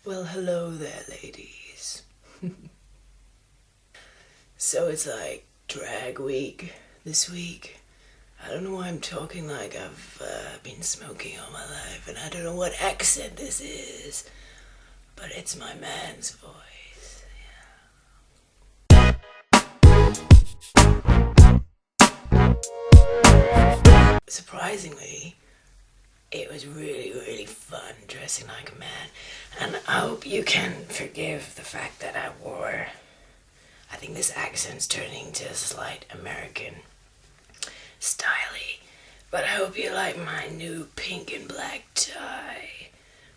Well, hello there, ladies. So it's like drag week this week. I don't know why I'm talking like I've been smoking all my life, and I don't know what accent this is, but it's my man's voice. Yeah. Surprisingly, it was really, really fun dressing like a man, and I hope you can forgive the fact that I think this accent's turning to a slight American styly, but I hope you like my new pink and black tie.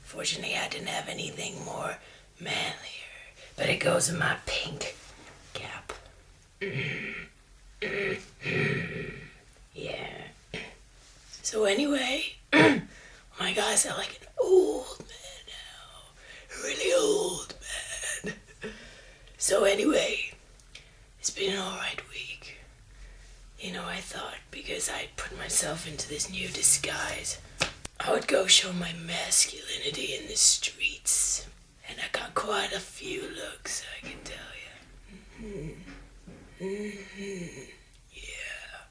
Fortunately, I didn't have anything more manlier, but it goes in my pink cap. Yeah. So anyway, my guy sound like an old man now. A really old man. So anyway, it's been an alright week. You know, I thought because I'd put myself into this new disguise, I would go show my masculinity in the streets. And I got quite a few looks, I can tell you. Yeah.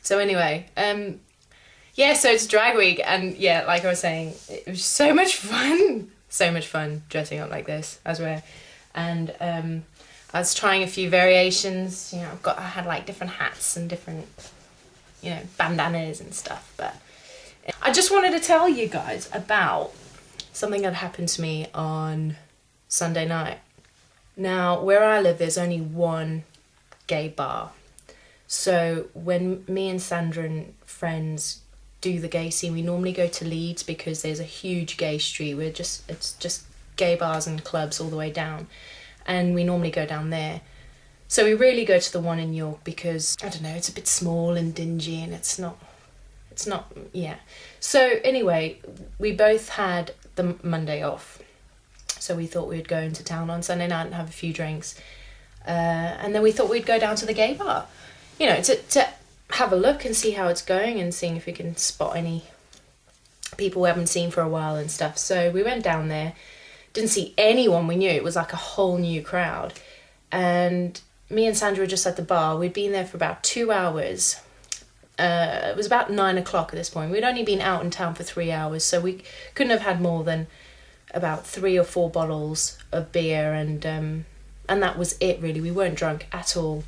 So anyway, so it's drag week, and yeah, like I was saying, it was so much fun. So much fun dressing up like this, I swear. And I was trying a few variations, you know, I had like different hats and different, you know, bandanas and stuff, but I just wanted to tell you guys about something that happened to me on Sunday night. Now, where I live, there's only one gay bar. So when me and Sandra and friends do the gay scene, we normally go to Leeds because there's a huge gay street. It's just gay bars and clubs all the way down. And we normally go down there. So we really go to the one in York because, I don't know, it's a bit small and dingy and it's not, yeah. So anyway, we both had the Monday off. So we thought we'd go into town on Sunday night and have a few drinks. And then we thought we'd go down to the gay bar, you know, to have a look and see how it's going and seeing if we can spot any people we haven't seen for a while and stuff. So we went down there. Didn't see anyone we knew. It was like a whole new crowd. And me and Sandra were just at the bar. We'd been there for about 2 hours. It was about 9 o'clock at this point. We'd only been out in town for 3 hours, so we couldn't have had more than about 3 or 4 bottles of beer, and that was it really. We weren't drunk at all.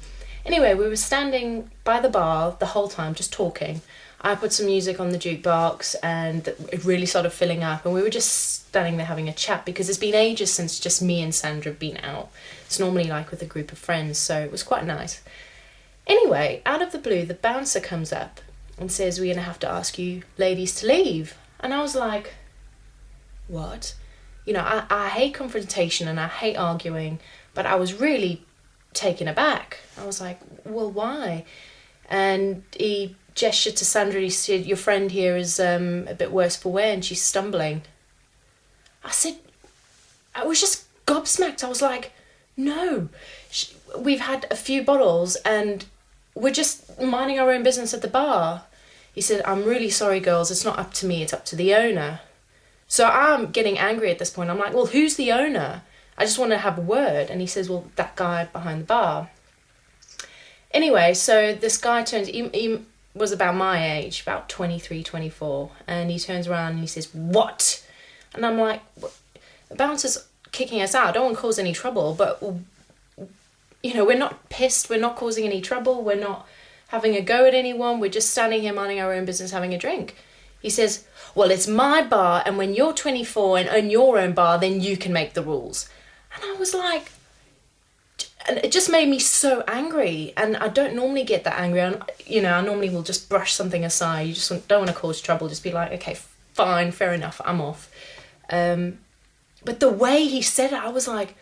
Anyway, we were standing by the bar the whole time, just talking. I put some music on the jukebox and it really started filling up, and we were just standing there having a chat because it's been ages since just me and Sandra have been out. It's normally like with a group of friends, so it was quite nice. Anyway, out of the blue, the bouncer comes up and says, "We're going to have to ask you ladies to leave." And I was like, what? You know, I hate confrontation and I hate arguing, but I was really taken aback. I was like, well, why? And he gestured to Sandra. He said, "Your friend here is a bit worse for wear and she's stumbling." I was just gobsmacked. I was like, no, we've had a few bottles and we're just minding our own business at the bar. He said, "I'm really sorry, girls. It's not up to me. It's up to the owner." So I'm getting angry at this point. I'm like, well, who's the owner? I just want to have a word. And he says, well, that guy behind the bar. Anyway, so this guy he was about my age, about 23, 24. And he turns around and he says, "What?" And I'm like, the bouncer's kicking us out. I don't want to cause any trouble, but, you know, we're not pissed. We're not causing any trouble. We're not having a go at anyone. We're just standing here minding our own business, having a drink. He says, "Well, it's my bar, and when you're 24 and own your own bar, then you can make the rules." And I was like, and it just made me so angry. And I don't normally get that angry. You know, I normally will just brush something aside. You just don't want to cause trouble. Just be like, okay, fine, fair enough, I'm off. But the way he said it, I was like,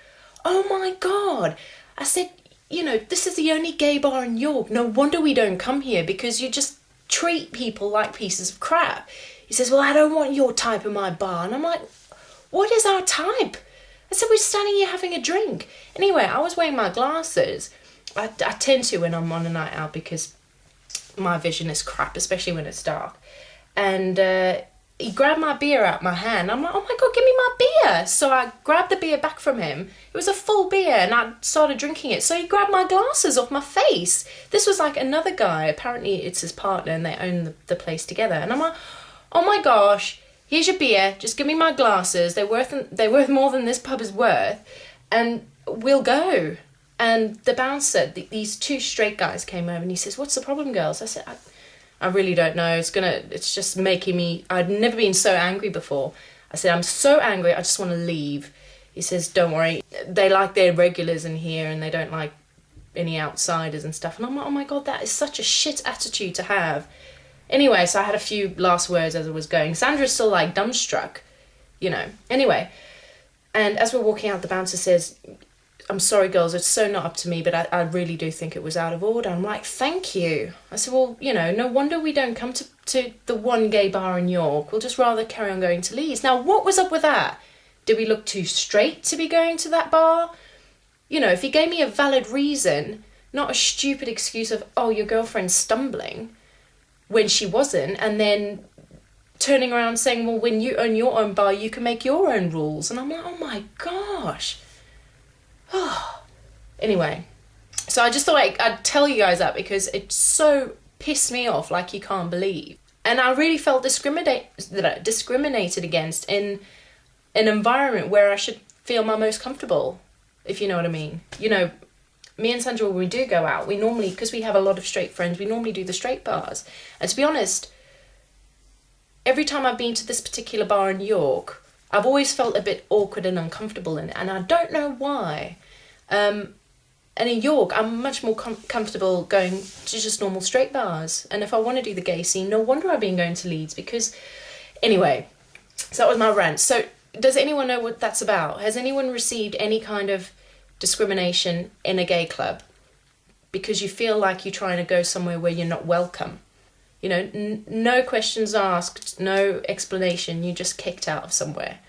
oh my God. I said, you know, this is the only gay bar in York. No wonder we don't come here, because you just treat people like pieces of crap. He says, "Well, I don't want your type in my bar." And I'm like, what is our type? I said, we're standing here having a drink. Anyway, I was wearing my glasses. I tend to when I'm on a night out because my vision is crap, especially when it's dark. And he grabbed my beer out my hand. I'm like, oh my God, give me my beer. So I grabbed the beer back from him. It was a full beer and I started drinking it. So he grabbed my glasses off my face. This was like another guy. Apparently it's his partner and they own the place together. And I'm like, oh my gosh, here's your beer. Just give me my glasses. They're worth more than this pub is worth. And we'll go. And the bouncer, these two straight guys came over and he says, what's the problem, girls? I said, I really don't know. It's just making me, I'd never been so angry before. I said, I'm so angry, I just want to leave. He says, don't worry. They like their regulars in here and they don't like any outsiders and stuff. And I'm like, oh my God, that is such a shit attitude to have. Anyway, so I had a few last words as I was going. Sandra's still like dumbstruck, you know. Anyway, and as we're walking out, the bouncer says, I'm sorry, girls, it's so not up to me, but I really do think it was out of order. I'm like, thank you. I said, well, you know, no wonder we don't come to the one gay bar in York. We'll just rather carry on going to Leeds. Now, what was up with that? Did we look too straight to be going to that bar? You know, if he gave me a valid reason, not a stupid excuse of, oh, your girlfriend's stumbling, when she wasn't, and then turning around saying, well, when you own your own bar, you can make your own rules. And I'm like, oh my gosh. Oh. Anyway, so I just thought I'd tell you guys that because it so pissed me off like you can't believe. And I really felt discriminated against in an environment where I should feel my most comfortable, if you know what I mean. You know, me and Sandra, when we do go out, we normally, because we have a lot of straight friends, we normally do the straight bars. And to be honest, every time I've been to this particular bar in York, I've always felt a bit awkward and uncomfortable in it, and I don't know why. And in York, I'm much more comfortable going to just normal straight bars. And if I want to do the gay scene, no wonder I've been going to Leeds because... Anyway, so that was my rant. So does anyone know what that's about? Has anyone received any kind of discrimination in a gay club because you feel like you're trying to go somewhere where you're not welcome? You know, no questions asked, no explanation, you just kicked out of somewhere.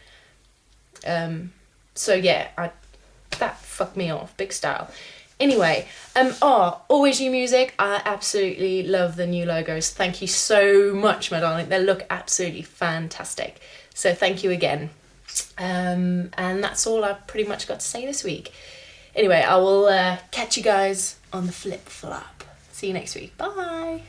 So yeah, that fucked me off, big style. Anyway, always new music. I absolutely love the new logos. Thank you so much, my darling. They look absolutely fantastic. So thank you again. And that's all I've pretty much got to say this week. Anyway, I will catch you guys on the flip flop. See you next week. Bye.